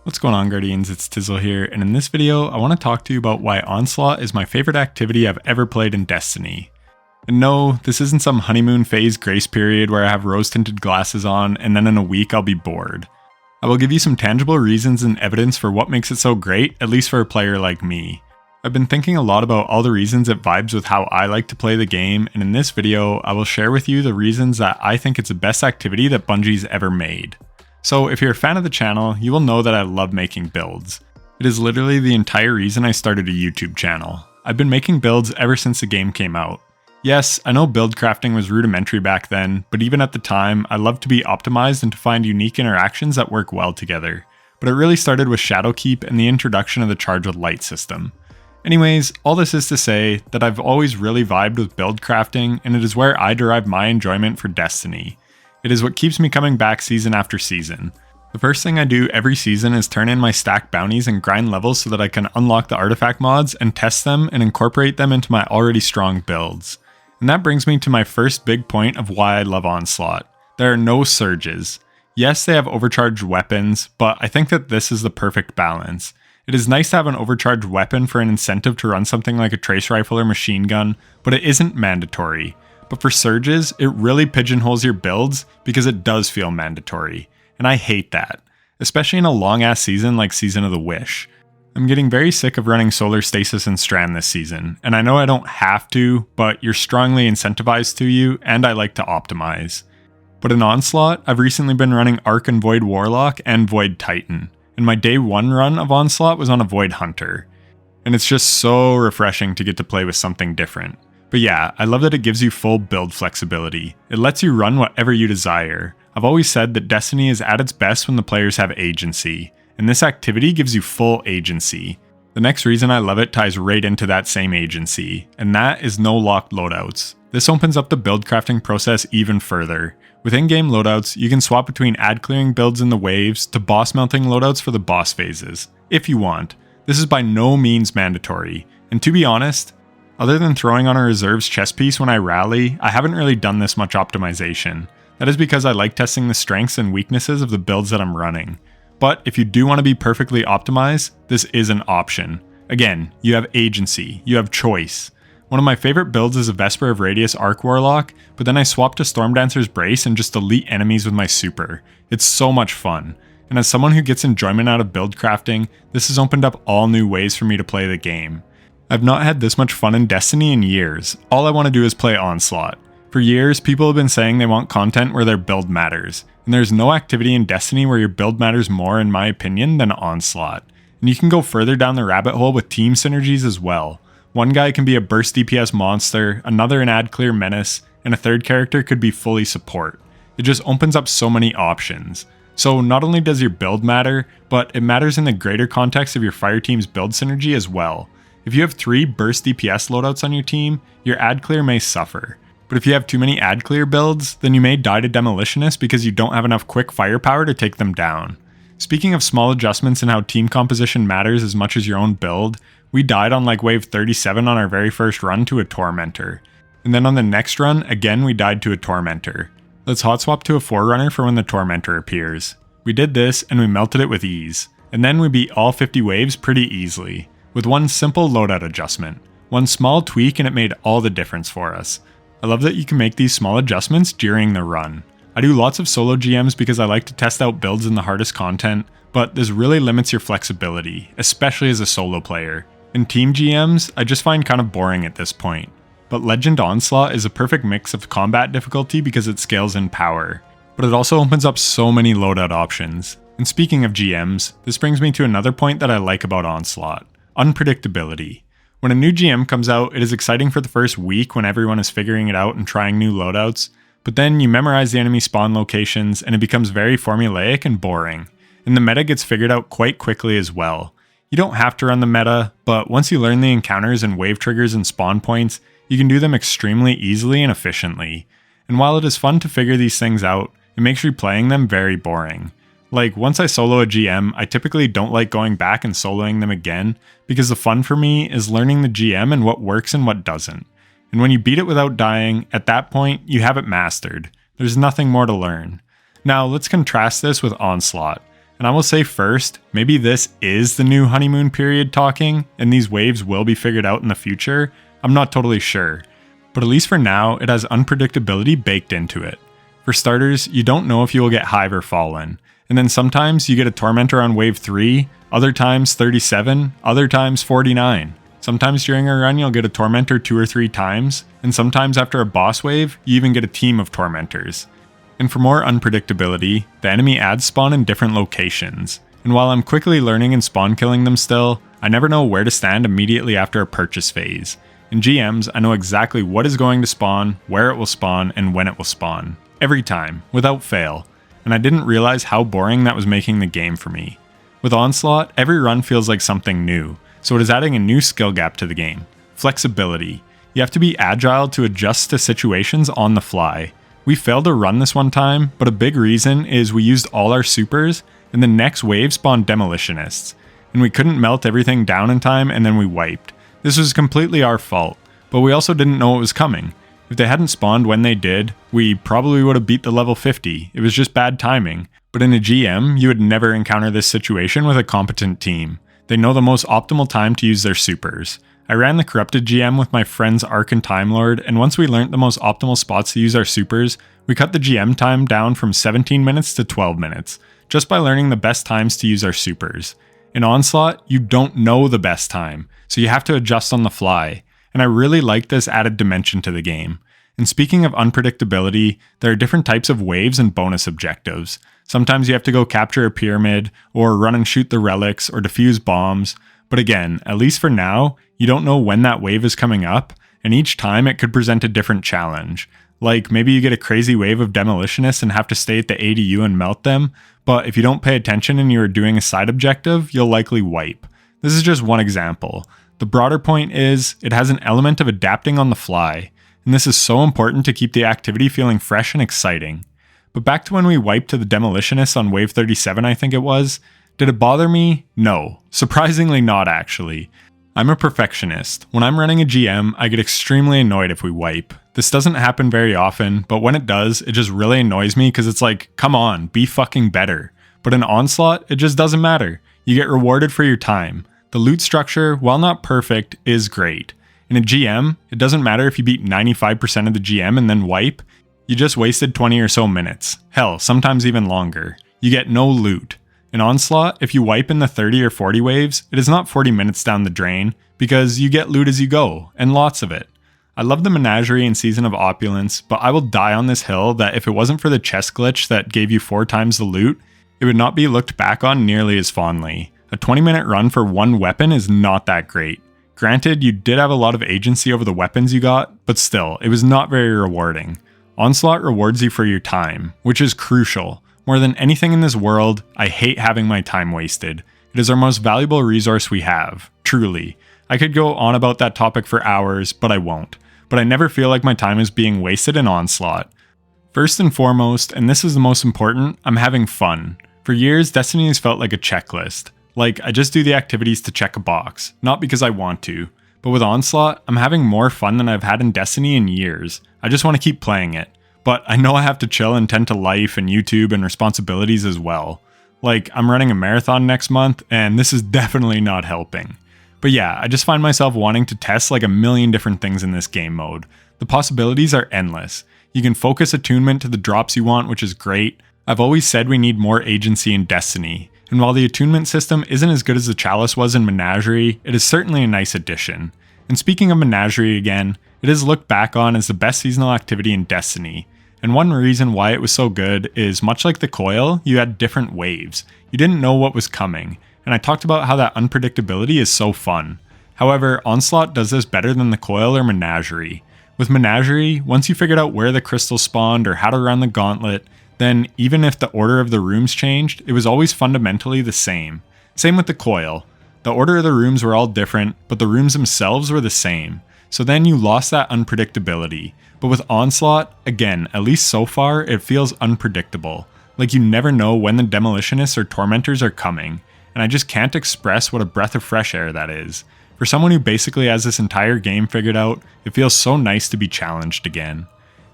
What's going on, Guardians? It's Tizzle here, and in this video, I want to talk to you about why Onslaught is my favorite activity I've ever played in Destiny. And no, this isn't some honeymoon phase grace period where I have rose-tinted glasses on and then in a week I'll be bored. I will give you some tangible reasons and evidence for what makes it so great, at least for a player like me. I've been thinking a lot about all the reasons it vibes with how I like to play the game, and in this video, I will share with you the reasons that I think it's the best activity that Bungie's ever made. So if you're a fan of the channel, you will know that I love making builds. It is literally the entire reason I started a YouTube channel. I've been making builds ever since the game came out. Yes, I know build crafting was rudimentary back then, but even at the time, I loved to be optimized and to find unique interactions that work well together. But it really started with Shadowkeep and the introduction of the Charge with Light system. Anyways, all this is to say that I've always really vibed with build crafting, and it is where I derive my enjoyment for Destiny. It is what keeps me coming back season after season. The first thing I do every season is turn in my stack bounties and grind levels so that I can unlock the artifact mods and test them and incorporate them into my already strong builds. And that brings me to my first big point of why I love Onslaught. There are no surges. Yes, they have overcharged weapons, but I think that this is the perfect balance. It is nice to have an overcharged weapon for an incentive to run something like a trace rifle or machine gun, but it isn't mandatory. But for surges, it really pigeonholes your builds because it does feel mandatory, and I hate that, especially in a long-ass season like Season of the Wish. I'm getting very sick of running Solar Stasis and Strand this season, and I know I don't have to, but you're strongly incentivized to, and I like to optimize. But in Onslaught, I've recently been running Arc and Void Warlock and Void Titan, and my day 1 run of Onslaught was on a Void Hunter. And it's just so refreshing to get to play with something different. But yeah, I love that it gives you full build flexibility. It lets you run whatever you desire. I've always said that Destiny is at its best when the players have agency, and this activity gives you full agency. The next reason I love it ties right into that same agency, and that is no locked loadouts. This opens up the build crafting process even further. With in-game loadouts, you can swap between ad clearing builds in the waves to boss melting loadouts for the boss phases, if you want. This is by no means mandatory, and to be honest, other than throwing on a reserves chest piece when I rally, I haven't really done this much optimization. That is because I like testing the strengths and weaknesses of the builds that I'm running. But if you do want to be perfectly optimized, this is an option. Again, you have agency, you have choice. One of my favorite builds is a Vesper of Radius Arc Warlock, but then I swap to Stormdancer's Brace and just delete enemies with my super. It's so much fun. And as someone who gets enjoyment out of build crafting, this has opened up all new ways for me to play the game. I've not had this much fun in Destiny in years. All I want to do is play Onslaught. For years, people have been saying they want content where their build matters, and there's no activity in Destiny where your build matters more, in my opinion, than Onslaught. And you can go further down the rabbit hole with team synergies as well. One guy can be a burst DPS monster, another an ad clear menace, and a third character could be fully support. It just opens up so many options. So not only does your build matter, but it matters in the greater context of your fire team's build synergy as well. If you have 3 burst DPS loadouts on your team, your ad clear may suffer. But if you have too many ad clear builds, then you may die to demolitionists because you don't have enough quick firepower to take them down. Speaking of small adjustments in how team composition matters as much as your own build, we died on like wave 37 on our very first run to a Tormentor. And then on the next run, again we died to a Tormentor. Let's hot swap to a Forerunner for when the Tormentor appears. We did this and we melted it with ease. And then we beat all 50 waves pretty easily. With one simple loadout adjustment. One small tweak and it made all the difference for us. I love that you can make these small adjustments during the run. I do lots of solo GMs because I like to test out builds in the hardest content, but this really limits your flexibility, especially as a solo player. In team GMs, I just find kind of boring at this point. But Legend Onslaught is a perfect mix of combat difficulty because it scales in power. But it also opens up so many loadout options. And speaking of GMs, this brings me to another point that I like about Onslaught. Unpredictability. When a new GM comes out, it is exciting for the first week when everyone is figuring it out and trying new loadouts, but then you memorize the enemy spawn locations and it becomes very formulaic and boring, and the meta gets figured out quite quickly as well. You don't have to run the meta, but once you learn the encounters and wave triggers and spawn points, you can do them extremely easily and efficiently. And while it is fun to figure these things out, it makes replaying them very boring. Like, once I solo a GM, I typically don't like going back and soloing them again, because the fun for me is learning the GM and what works and what doesn't. And when you beat it without dying, at that point, you have it mastered. There's nothing more to learn. Now, let's contrast this with Onslaught. And I will say first, maybe this is the new honeymoon period talking, and these waves will be figured out in the future. I'm not totally sure. But at least for now, it has unpredictability baked into it. For starters, you don't know if you will get Hive or Fallen. And then sometimes you get a Tormentor on wave 3, other times 37, other times 49. Sometimes during a run you'll get a Tormentor 2 or 3 times, and sometimes after a boss wave, you even get a team of Tormentors. And for more unpredictability, the enemy adds spawn in different locations. And while I'm quickly learning and spawn killing them still, I never know where to stand immediately after a purchase phase. In GMs, I know exactly what is going to spawn, where it will spawn, and when it will spawn. Every time, without fail. And I didn't realize how boring that was making the game for me. With Onslaught, every run feels like something new, so it is adding a new skill gap to the game. Flexibility. You have to be agile to adjust to situations on the fly. We failed to run this one time, but a big reason is we used all our supers, and the next wave spawned Demolitionists. And we couldn't melt everything down in time, and then we wiped. This was completely our fault, but we also didn't know it was coming. If they hadn't spawned when they did, we probably would have beat the level 50. It was just bad timing. But in a GM, you would never encounter this situation with a competent team. They know the most optimal time to use their supers. I ran the Corrupted GM with my friends Ark and Time Lord, and once we learned the most optimal spots to use our supers, we cut the GM time down from 17 minutes to 12 minutes, just by learning the best times to use our supers. In Onslaught, you don't know the best time, so you have to adjust on the fly, and I really like this added dimension to the game. And speaking of unpredictability, there are different types of waves and bonus objectives. Sometimes you have to go capture a pyramid, or run and shoot the relics, or defuse bombs, but again, at least for now, you don't know when that wave is coming up, and each time it could present a different challenge. Like, maybe you get a crazy wave of Demolitionists and have to stay at the ADU and melt them, but if you don't pay attention and you are doing a side objective, you'll likely wipe. This is just one example. The broader point is, it has an element of adapting on the fly, and this is so important to keep the activity feeling fresh and exciting. But back to when we wiped to the Demolitionists on wave 37 I think it was, did it bother me? No. Surprisingly not actually. I'm a perfectionist. When I'm running a GM, I get extremely annoyed if we wipe. This doesn't happen very often, but when it does, it just really annoys me because it's like, come on, be fucking better. But in Onslaught, it just doesn't matter. You get rewarded for your time. The loot structure, while not perfect, is great. In a GM, it doesn't matter if you beat 95% of the GM and then wipe, you just wasted 20 or so minutes. Hell, sometimes even longer. You get no loot. In Onslaught, if you wipe in the 30 or 40 waves, it is not 40 minutes down the drain, because you get loot as you go, and lots of it. I love the Menagerie and Season of Opulence, but I will die on this hill that if it wasn't for the chest glitch that gave you 4 times the loot, it would not be looked back on nearly as fondly. A 20-minute run for one weapon is not that great. Granted, you did have a lot of agency over the weapons you got, but still, it was not very rewarding. Onslaught rewards you for your time, which is crucial. More than anything in this world, I hate having my time wasted. It is our most valuable resource we have, truly. I could go on about that topic for hours, but I won't. But I never feel like my time is being wasted in Onslaught. First and foremost, and this is the most important, I'm having fun. For years, Destiny has felt like a checklist. Like, I just do the activities to check a box, not because I want to. But with Onslaught, I'm having more fun than I've had in Destiny in years. I just want to keep playing it. But I know I have to chill and tend to life and YouTube and responsibilities as well. Like, I'm running a marathon next month, and this is definitely not helping. But yeah, I just find myself wanting to test like a million different things in this game mode. The possibilities are endless. You can focus attunement to the drops you want, which is great. I've always said we need more agency in Destiny. And while the attunement system isn't as good as the Chalice was in Menagerie, it is certainly a nice addition. And speaking of Menagerie again, it is looked back on as the best seasonal activity in Destiny. And one reason why it was so good is, much like the Coil, you had different waves. You didn't know what was coming, and I talked about how that unpredictability is so fun. However, Onslaught does this better than the Coil or Menagerie. With Menagerie, once you figured out where the crystals spawned or how to run the gauntlet, then even if the order of the rooms changed, it was always fundamentally the same. Same with the Coil. The order of the rooms were all different, but the rooms themselves were the same. So then you lost that unpredictability. But with Onslaught, again, at least so far, it feels unpredictable. Like you never know when the Demolitionists or Tormentors are coming. And I just can't express what a breath of fresh air that is. For someone who basically has this entire game figured out, it feels so nice to be challenged again.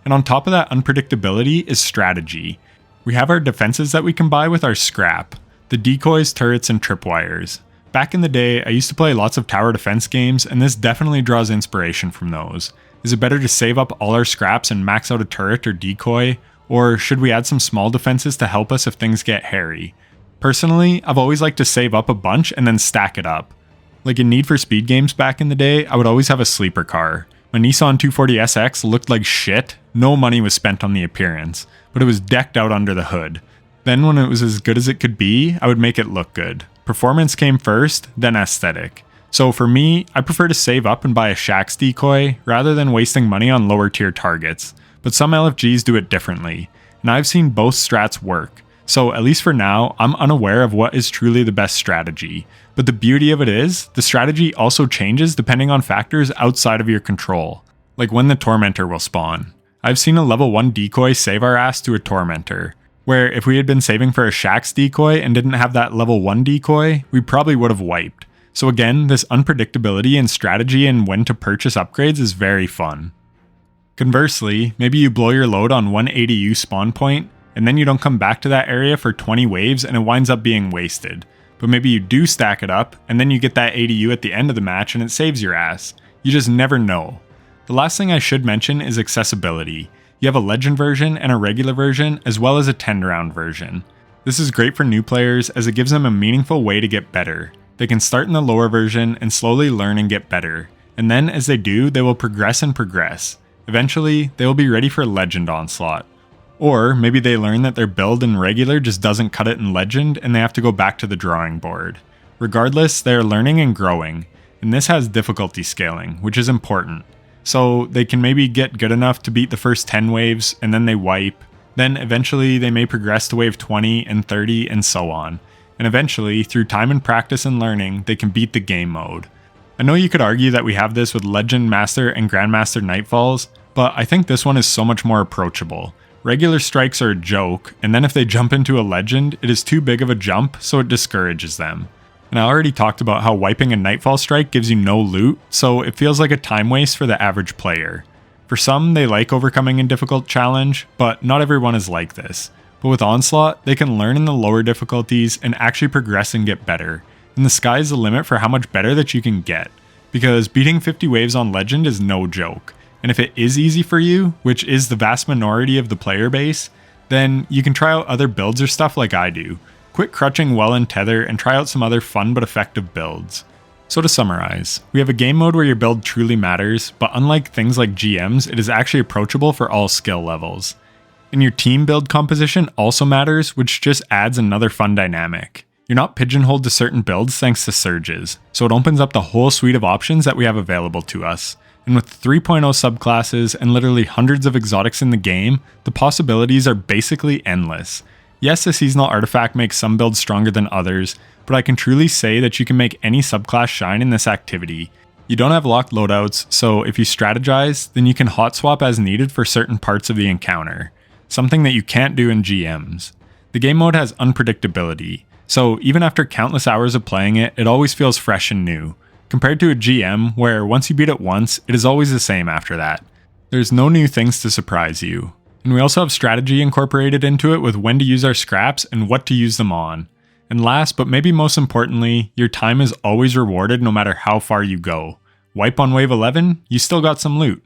And on top of that unpredictability is strategy. We have our defenses that we can buy with our scrap. The decoys, turrets, and tripwires. Back in the day, I used to play lots of tower defense games, and this definitely draws inspiration from those. Is it better to save up all our scraps and max out a turret or decoy, or should we add some small defenses to help us if things get hairy? Personally, I've always liked to save up a bunch and then stack it up. Like in Need for Speed games back in the day, I would always have a sleeper car. My Nissan 240SX looked like shit, no money was spent on the appearance, but it was decked out under the hood. Then when it was as good as it could be, I would make it look good. Performance came first, then aesthetic. So for me, I prefer to save up and buy a Shaxx decoy rather than wasting money on lower tier targets. But some LFGs do it differently, and I've seen both strats work. So at least for now, I'm unaware of what is truly the best strategy. But the beauty of it is, the strategy also changes depending on factors outside of your control, like when the Tormentor will spawn. I've seen a level 1 decoy save our ass to a Tormentor, where if we had been saving for a Shaxx decoy and didn't have that level 1 decoy, we probably would have wiped. So again, this unpredictability and strategy and when to purchase upgrades is very fun. Conversely, maybe you blow your load on one ADU spawn point, and then you don't come back to that area for 20 waves and it winds up being wasted. But maybe you do stack it up, and then you get that ADU at the end of the match and it saves your ass. You just never know. The last thing I should mention is accessibility. You have a legend version and a regular version, as well as a 10-round version. This is great for new players as it gives them a meaningful way to get better. They can start in the lower version and slowly learn and get better. And then as they do, they will progress and progress. Eventually, they will be ready for Legend Onslaught. Or maybe they learn that their build in regular just doesn't cut it in Legend and they have to go back to the drawing board. Regardless, they are learning and growing, and this has difficulty scaling, which is important. So they can maybe get good enough to beat the first 10 waves and then they wipe. Then eventually they may progress to wave 20 and 30 and so on. And eventually, through time and practice and learning, they can beat the game mode. I know you could argue that we have this with Legend Master and Grandmaster Nightfalls, but I think this one is so much more approachable. Regular strikes are a joke, and then if they jump into a legend, it is too big of a jump, so it discourages them. And I already talked about how wiping a Nightfall strike gives you no loot, so it feels like a time waste for the average player. For some, they like overcoming a difficult challenge, but not everyone is like this. But with Onslaught, they can learn in the lower difficulties and actually progress and get better. And the sky's the limit for how much better that you can get. Because beating 50 waves on Legend is no joke. And if it is easy for you, which is the vast minority of the player base, then you can try out other builds or stuff like I do. Quit crutching well in Tether and try out some other fun but effective builds. So to summarize, we have a game mode where your build truly matters, but unlike things like GMs, it is actually approachable for all skill levels. And your team build composition also matters, which just adds another fun dynamic. You're not pigeonholed to certain builds thanks to surges, so it opens up the whole suite of options that we have available to us. And with 3.0 subclasses and literally hundreds of exotics in the game, the possibilities are basically endless. Yes, a seasonal artifact makes some builds stronger than others, but I can truly say that you can make any subclass shine in this activity. You don't have locked loadouts, so if you strategize, then you can hot swap as needed for certain parts of the encounter. Something that you can't do in GMs. The game mode has unpredictability, so even after countless hours of playing it, it always feels fresh and new. Compared to a GM, where once you beat it once, it is always the same after that. There's no new things to surprise you. And we also have strategy incorporated into it with when to use our scraps and what to use them on. And last, but maybe most importantly, your time is always rewarded no matter how far you go. Wipe on wave 11, you still got some loot.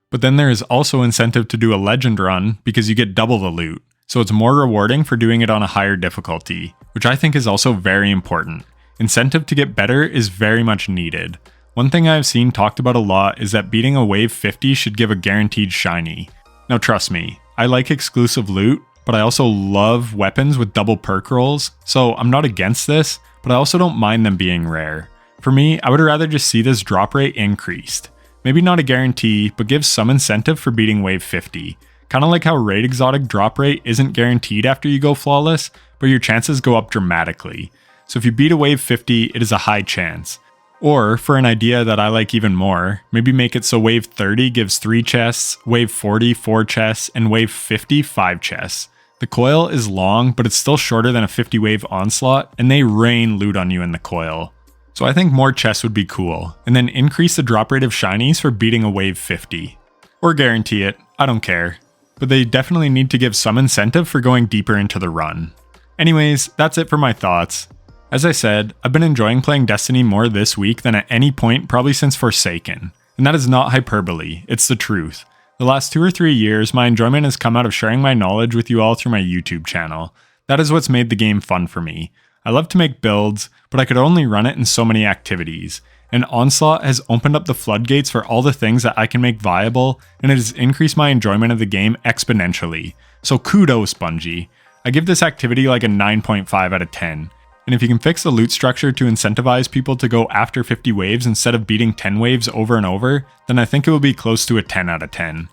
But then there is also incentive to do a legend run because you get double the loot. So it's more rewarding for doing it on a higher difficulty, which I think is also very important. Incentive to get better is very much needed. One thing I've seen talked about a lot is that beating a wave 50 should give a guaranteed shiny. Now trust me, I like exclusive loot, but I also love weapons with double perk rolls, so I'm not against this, but I also don't mind them being rare. For me, I would rather just see this drop rate increased. Maybe not a guarantee, but give some incentive for beating wave 50. Kinda like how raid exotic drop rate isn't guaranteed after you go flawless, but your chances go up dramatically. So if you beat a wave 50, it is a high chance. Or, for an idea that I like even more, maybe make it so wave 30 gives 3 chests, wave 40 4 chests, and wave 50 5 chests. The coil is long, but it's still shorter than a 50 wave onslaught, and they rain loot on you in the coil. So I think more chests would be cool, and then increase the drop rate of shinies for beating a wave 50. Or guarantee it, I don't care. But they definitely need to give some incentive for going deeper into the run. Anyways, that's it for my thoughts. As I said, I've been enjoying playing Destiny more this week than at any point probably since Forsaken. And that is not hyperbole, it's the truth. The last 2 or 3 years, my enjoyment has come out of sharing my knowledge with you all through my YouTube channel. That is what's made the game fun for me. I love to make builds, but I could only run it in so many activities. And Onslaught has opened up the floodgates for all the things that I can make viable, and it has increased my enjoyment of the game exponentially. So kudos, Bungie. I give this activity like a 9.5 out of 10. And if you can fix the loot structure to incentivize people to go after 50 waves instead of beating 10 waves over and over, then I think it will be close to a 10 out of 10.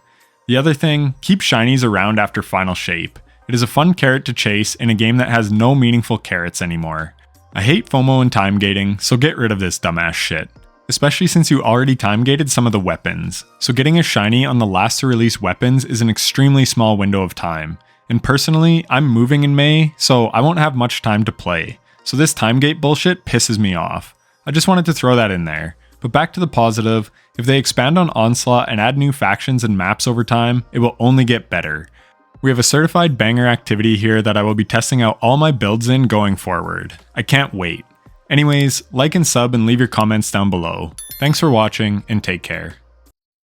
The other thing, keep shinies around after final shape. It is a fun carrot to chase in a game that has no meaningful carrots anymore. I hate FOMO and time gating, so get rid of this dumbass shit. Especially since you already time gated some of the weapons, so getting a shiny on the last to release weapons is an extremely small window of time. And personally, I'm moving in May, so I won't have much time to play. So this time gate bullshit pisses me off. I just wanted to throw that in there. But back to the positive, if they expand on Onslaught and add new factions and maps over time, it will only get better. We have a certified banger activity here that I will be testing out all my builds in going forward. I can't wait. Anyways, like and sub and leave your comments down below. Thanks for watching and take care.